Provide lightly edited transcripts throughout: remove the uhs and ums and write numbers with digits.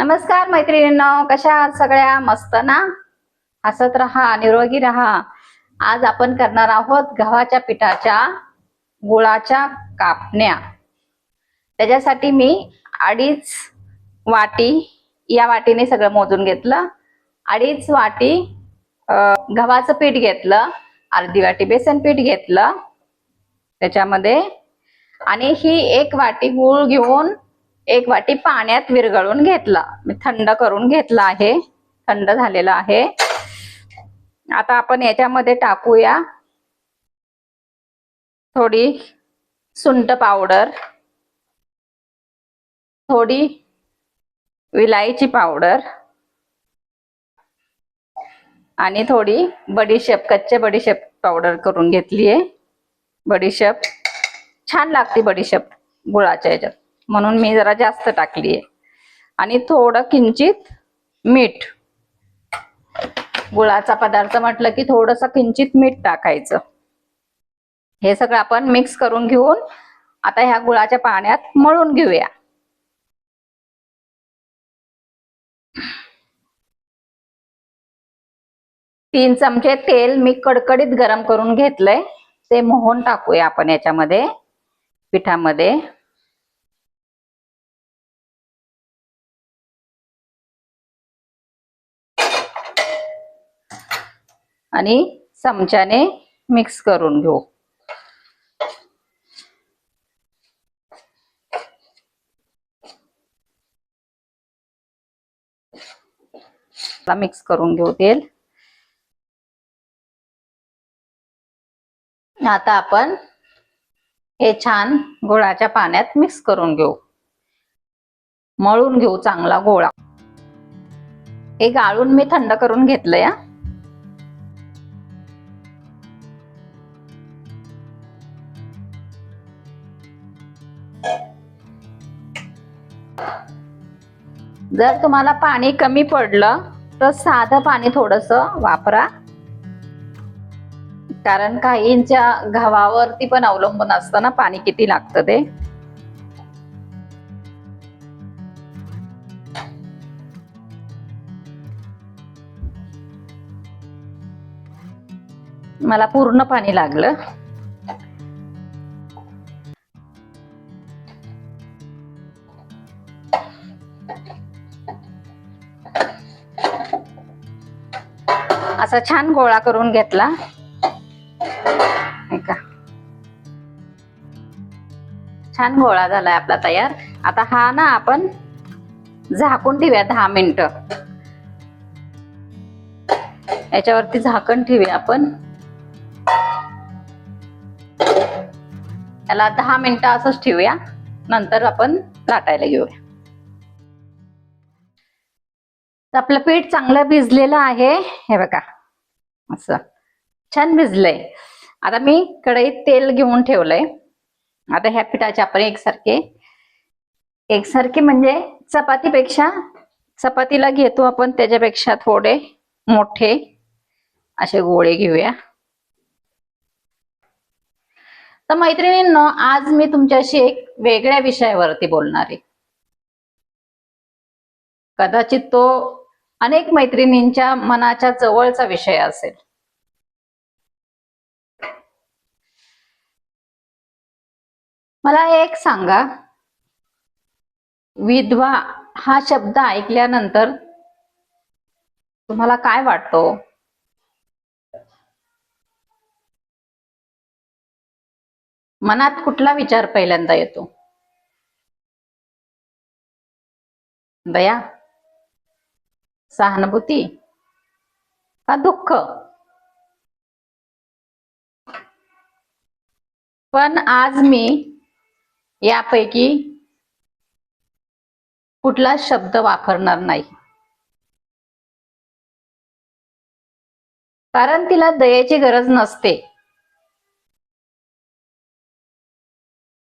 नमस्कार मैत्रिणींनो, कशा आहात सगळ्या? मस्त ना? हसत राहा, निरोगी राहा. आज आपण करणार आहोत गव्हाच्या पिठाच्या गुळाच्या कापण्या. त्याच्यासाठी मी 2.5 वाटी, या वाटीने सगळं मोजून घेतलं. 2.5 वाटी गव्हाचं पीठ घेतलं, अर्धी वाटी बेसन पीठ घेतलं त्याच्यामध्ये, आणि ही 1 वाटी गूळ घेऊन 1 वाटी पाण्यात विरघळून घेतला. मी थंड करून घेतला आहे, थंड झालेला आहे. आता आपण याच्यामध्ये टाकूया थोडी सुंठ पावडर, थोडी विलायची पावडर आणि थोडी बडीशेप, कच्चे बडीशेप पावडर करून घेतली आहे. बडीशेप छान लागते, बडीशेप गुळाच्या याच्यात, म्हणून मी जरा जास्त टाकली आहे. आणि थोडं किंचित मीठ. गुळाचा पदार्थ म्हटलं की थोडंसं किंचित मीठ टाकायचं. हे सगळं आपण मिक्स करून घेऊन आता ह्या गुळाच्या पाण्यात मळून घेऊया. तीन चमचे तेल मी कडकडीत गरम करून घेतलंय, ते मोहन टाकूया आपण याच्यामध्ये, पिठामध्ये. आणि चमच्याने मिक्स करून घेऊ. मिक्स करून घेऊ तेल. आता आपण हे छान गुळाच्या पाण्यात मिक्स करून घेऊ, मळून घेऊ चांगला गोळा. हे गाळून मी थंड करून घेतलंय. जर तुम्हाला पाणी कमी पडलं तर साधं पाणी थोडंसं वापरा, कारण काहींच्या गव्हावरती पण अवलंबून असतं ना पाणी किती लागतं ते. मला पूर्ण पाणी लागलं. असा छान गोळा करून घेतला. छान गोळा झालाय आपला तयार. आता हा ना आपण झाकून ठेवूया 10 मिनिटं. याच्यावरती झाकण ठेवूया आपण. याला 10 मिनिटं असंच ठेवूया, नंतर आपण लाटायला घेऊया. आपलं पीठ चांगलं भिजलेलं आहे, हे बघा असं छान भिजलंय. आता मी कढईत तेल घेऊन ठेवलंय. आता ह्या पिठाचे आपण एकसारखे म्हणजे चपातीपेक्षा, चपातीला घेतो आपण त्याच्यापेक्षा थोडे मोठे असे गोळे घेऊया. तर मैत्रिणींनो, आज मी तुमच्याशी एक वेगळ्या विषयावरती बोलणार आहे. कदाचित तो अनेक मैत्रिणींच्या मनाच्या जवळचा विषय असेल. मला एक सांगा, विधवा हा शब्द ऐकल्यानंतर तुम्हाला काय वाटतो? मनात कुठला विचार पहिल्यांदा येतो? दया, सहानुभूती का दुःख? पण आज मी यापैकी कुठला शब्द वापरणार नाही, कारण तिला दयेची गरज नसते.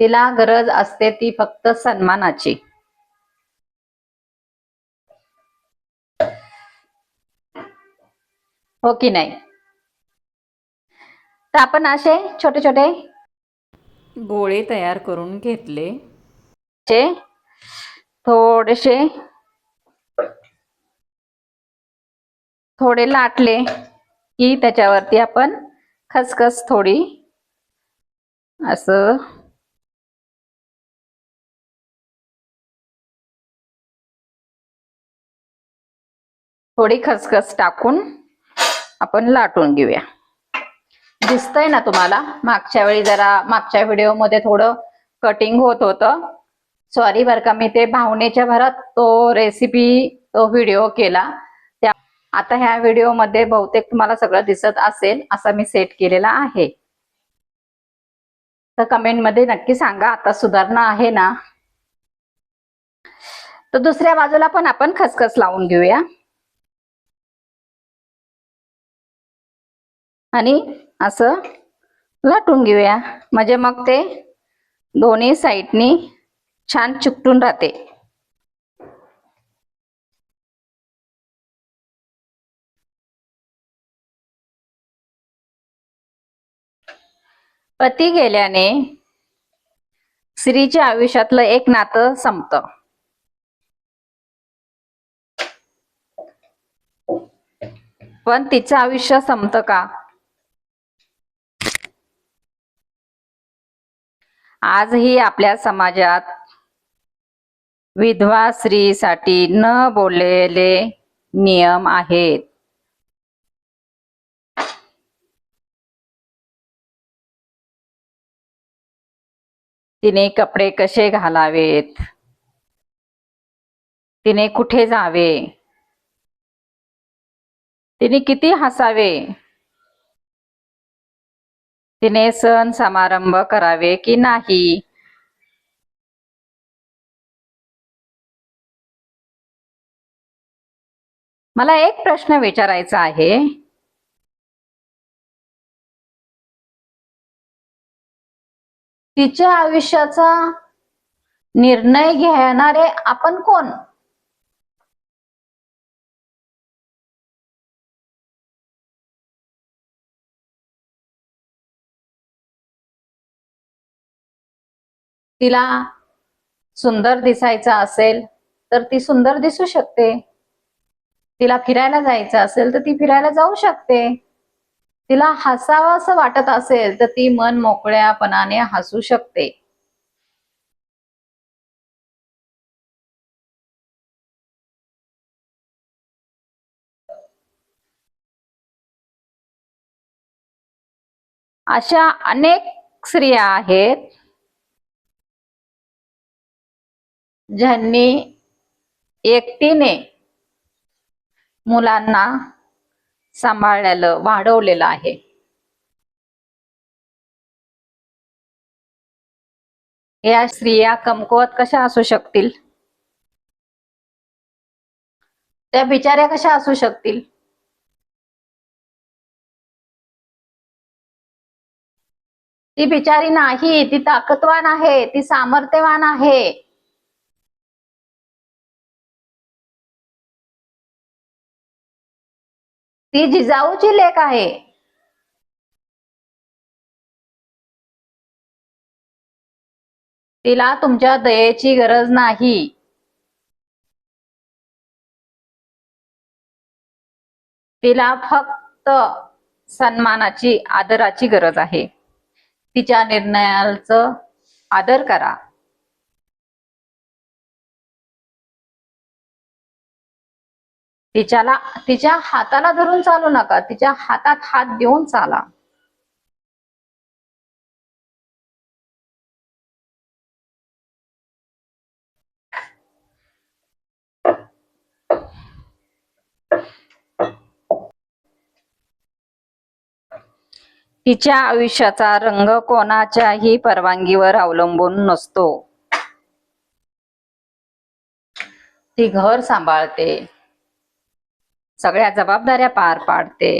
तिला गरज असते ती फक्त सन्मानाची. हो की नाही? तर आपण असे छोटे छोटे गोळे तयार करून घेतले. थोडेसे थोडे लाटले की त्याच्यावरती आपण खसखस थोडी असं थोडी खसखस टाकून आपण लाटून घेऊया. दिसतंय ना तुम्हाला? मागच्या वेळी जरा मागच्या व्हिडिओमध्ये थोडं कटिंग होत होतं. सॉरी बरं का, मी ते भावनेच्या भरात तो व्हिडिओ केला. आता ह्या व्हिडिओमध्ये बहुतेक तुम्हाला सगळं दिसत असेल असा मी सेट केलेला आहे. तर कमेंटमध्ये नक्की सांगा आता सुधारणा आहे ना. तर दुसऱ्या बाजूला पण आपण खसखस लावून घेऊया आणि असं लाटून घेऊया, म्हणजे मग ते दोन्ही साईडनी छान चिकटून राहते. पती गेल्याने स्त्रीच्या आयुष्यातलं एक नातं संपतं. पण तिचं आयुष्य संपतं का? आजही आपल्या समाजात विधवा स्त्रीसाठी न बोललेले नियम आहेत. तिने कपडे कसे घालावेत, तिने कुठे जावे, तिने किती हसावे, तिने सण समारंभ करावे की नाही, मला एक प्रश्न विचारायचा आहे. तिच्या आयुष्याचा निर्णय घेणारे आपण कोण? तिला सुंदर दिसायचं असेल तर ती सुंदर दिसू शकते. तिला फिरायला जायचं असेल तर ती फिरायला जाऊ शकते. तिला हसावं असं वाटत असेल तर ती मन मोकळ्यापणाने हसू शकते. अशा अनेक स्त्रिया आहेत ज्यांनी एकटीने मुलांना सांभाळलेलं, वाढवलेलं आहे. या स्त्रिया कमकुवत कशा असू शकतील? त्या बिचाऱ्या कशा असू शकतील? ती बिचारी नाही, ती ताकदवान आहे, ती सामर्थ्यवान आहे. ती जिजाऊची लेक आहे. तिला तुमच्या दयेची गरज नाही. तिला फक्त सन्मानाची, आदराची गरज आहे. तिच्या निर्णयाचं आदर करा. तिच्या हाताला धरून चालू नका, तिच्या हातात हात देऊन चाला. तिच्या आयुष्याचा रंग कोणाच्याही परवानगीवर अवलंबून नसतो. ती घर सांभाळते, सगळ्या जबाबदाऱ्या पार पाडते.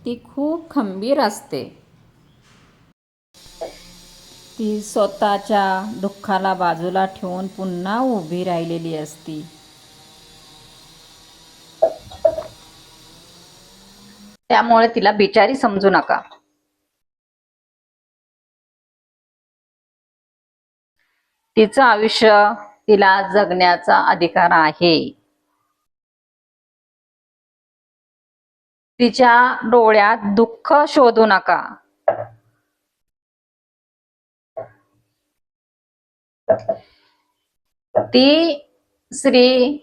ती खूप खंबीर असते. ती स्वतःच्या दुःखाला बाजूला ठेवून पुन्हा उभी राहिलेली असती. त्यामुळे तिला बिचारी समजू नका. तिचं आयुष्य तिला जगण्याचा अधिकार आहे. तिच्या डोळ्यात दुःख शोधू नका. ती स्त्री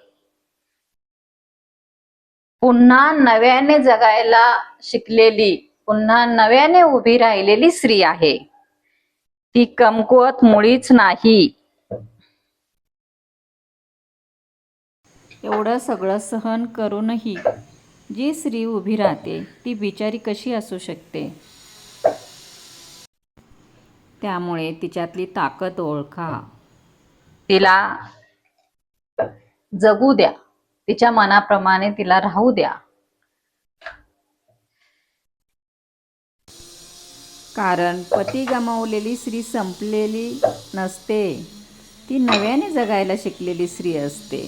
पुन्हा नव्याने जगायला शिकलेली, पुन्हा नव्याने उभी राहिलेली स्त्री आहे. ती कमकुवत मुळीच नाही. एवढं सगळं सहन करूनही जी स्त्री उभी राहते ती बिचारी कशी असू शकते. त्यामुळे तिच्यातली ताकद ओळखा. तिला जगू द्या, तिच्या मनाप्रमाणे तिला राहू द्या. कारण पती गमावलेली स्त्री संपलेली नसते, ती नव्याने जगायला शिकलेली स्त्री असते.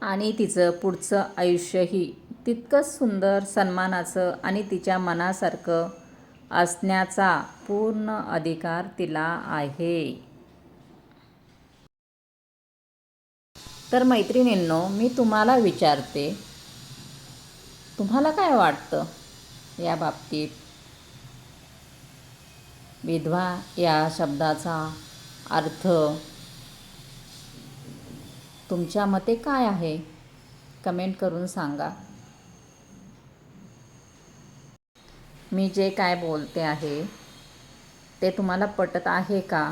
आणि तिचं पुढचं आयुष्यही तितकंच सुंदर, सन्मानाचं आणि तिच्या मनासारखं असण्याचा पूर्ण अधिकार तिला आहे. तर मैत्रिणींनो, मी तुम्हाला विचारते, तुम्हाला काय वाटतं या बाबतीत? विधवा या शब्दाचा अर्थ तुमच्या मते काय आहे? कमेंट करून सांगा. मी जे काय बोलते आहे ते तुम्हाला पटत आहे का?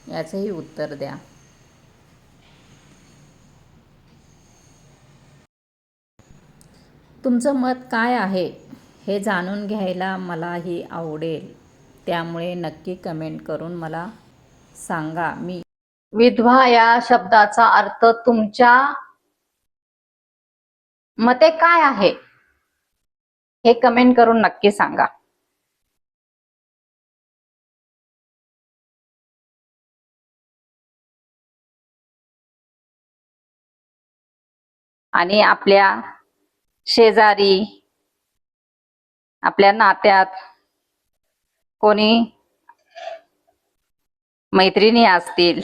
याचंही उत्तर द्या. तुमचं मत काय आहे हे जाणून घ्यायला मलाही आवडेल. त्यामुळे नक्की कमेंट करून मला सांगा. मी विधवा या शब्दाचा अर्थ तुमच्या मते काय आहे हे कमेंट करून नक्की सांगा. आणि आपल्या शेजारी, आपल्या नात्यात कोणी मैत्रिणी असतील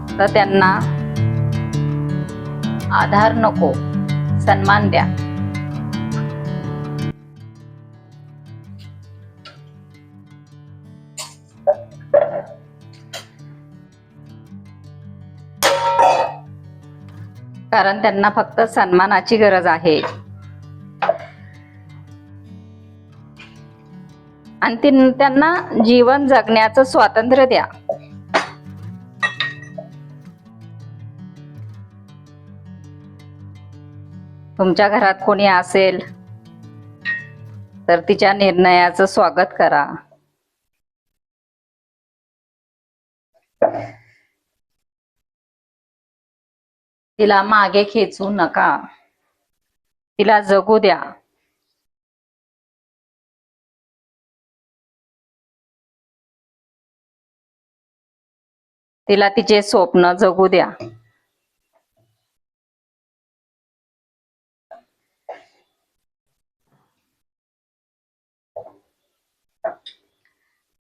तर त्यांना आधार नको, सन्मान द्या. कारण त्यांना फक्त सन्मानाची गरज आहे. आणि त्यांना जीवन जगण्याचं स्वातंत्र्य द्या. तुमच्या घरात कोणी असेल तर तिच्या निर्णयाचं स्वागत करा. तिला मागे खेचू नका. तिला जगू द्या. तिला तिचे स्वप्न जगू द्या.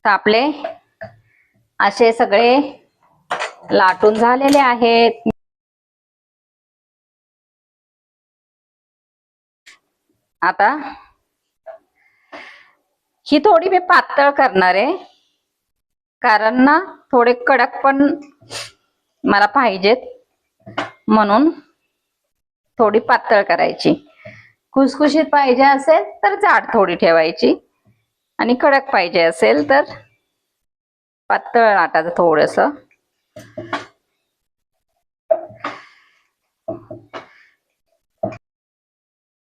तर आपले असे सगळे लाटून झालेले आहेत. आता ही थोडी मी पातळ करणार आहे, कारण ना थोडे कडक पण मला पाहिजेत, म्हणून थोडी पातळ करायची. खुसखुशीत पाहिजे असेल तर जाड थोडी ठेवायची, आणि कडक पाहिजे असेल तर पातळ लाटायचं थोडस.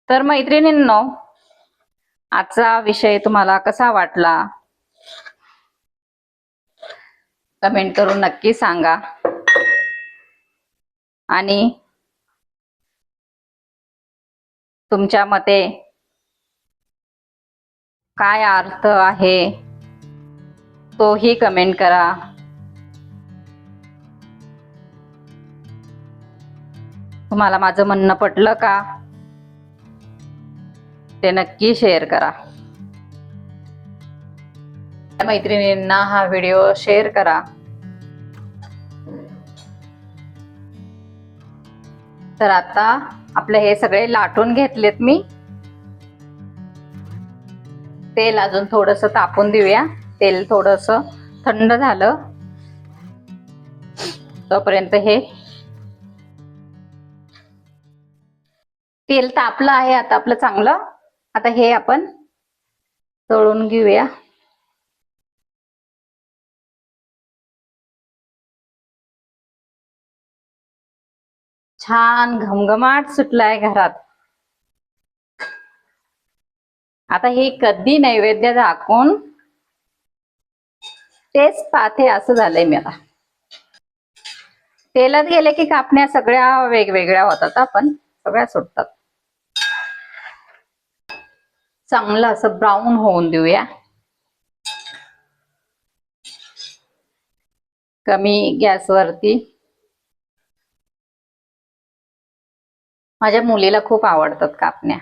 तर मैत्रिणींनो, आजचा विषय तुम्हाला कसा वाटला कमेंट करून नक्की सांगा. आणि तुमच्या मते काय अर्थ आहे तोही कमेंट करा. तुम्हाला माझं म्हणणं पटलं का ते नक्की शेअर करा. मैत्रिणींना हा व्हिडिओ शेअर करा. तर आता आपले हे सगळे लाटून घेतलेत मी. तेल अजून थोडंसं तापून देऊया. तेल थोडंसं थंड झालं तोपर्यंत हे तेल तापलं आहे आता आपलं चांगलं. आता हे आपण तळून घेऊया. छान घमघमाट सुटलाय घरात. आता हे कधी नैवेद्य दाखवून तेच पाहते असं झालंय मला. तेलात गेले की कापण्या सगळ्या वेगवेगळ्या होतात, पण सगळ्या सुटतात. चांगलं असं ब्राऊन होऊन देऊया. कमी गॅसवरती. माझ्या मुलीला खूप आवडतात कापण्या.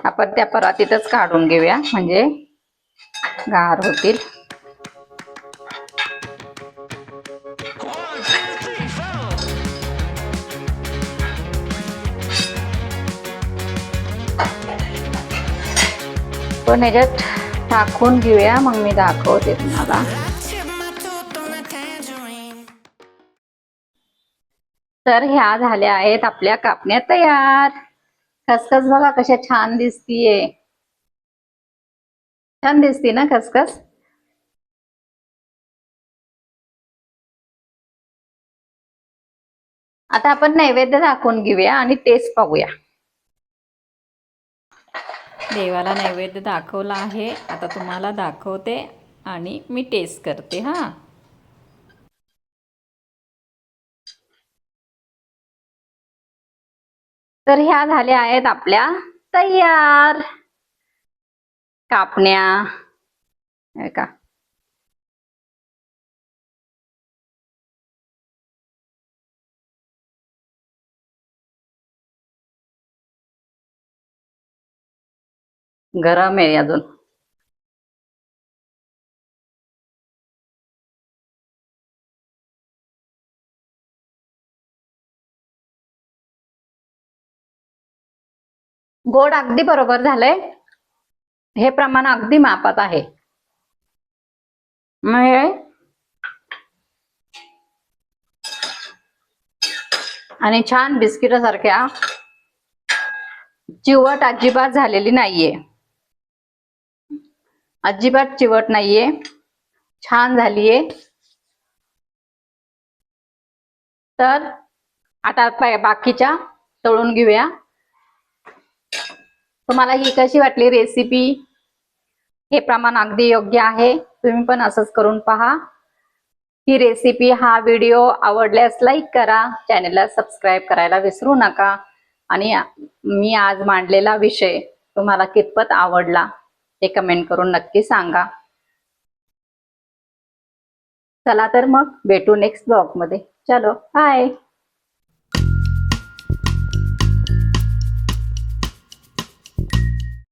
आपण त्या परातीतच काढून घेऊया म्हणजे गार होतील. पण ह्याच्यात टाकून घेऊया, मग मी दाखवते तुम्हाला. तर ह्या झाल्या आहेत आपल्या कापण्या तयार. खसखस बघा कशा छान दिसतीये. छान दिसती ना खसखस. आता आपण नैवेद्य दाखवून घेऊया आणि टेस्ट पाहूया. देवाला नैवेद्य दाखवला आहे. आता तुम्हाला दाखवते आणि मी टेस्ट करते हां. तर ह्या झाल्या आहेत आपल्या तयार कापण्या. हे का गरम आहे अजून. गोड अगदी बरोबर झालंय. हे प्रमाण अगदी मापात आहे. आणि छान बिस्किट सारख्या, चिवट अजिबात झालेली नाहीये. अजिबात चिवट नाहीये, छान झालीये. तर आता बाकीच्या तळून घेऊया. तुम्हाला ही कशी वाटली रेसिपी? हे प्रमाण अगदी योग्य आहे. तुम्ही पण असंच करून पहा. ही रेसिपी, हा व्हिडिओ आवडल्यास लाईक करा, चॅनलला सबस्क्राईब करायला विसरू नका. आणि मी आज मांडलेला विषय तुम्हाला कितपत आवडला ते कमेंट करून नक्की सांगा. चला तर मग भेटू नेक्स्ट ब्लॉग मध्ये. चलो बाय.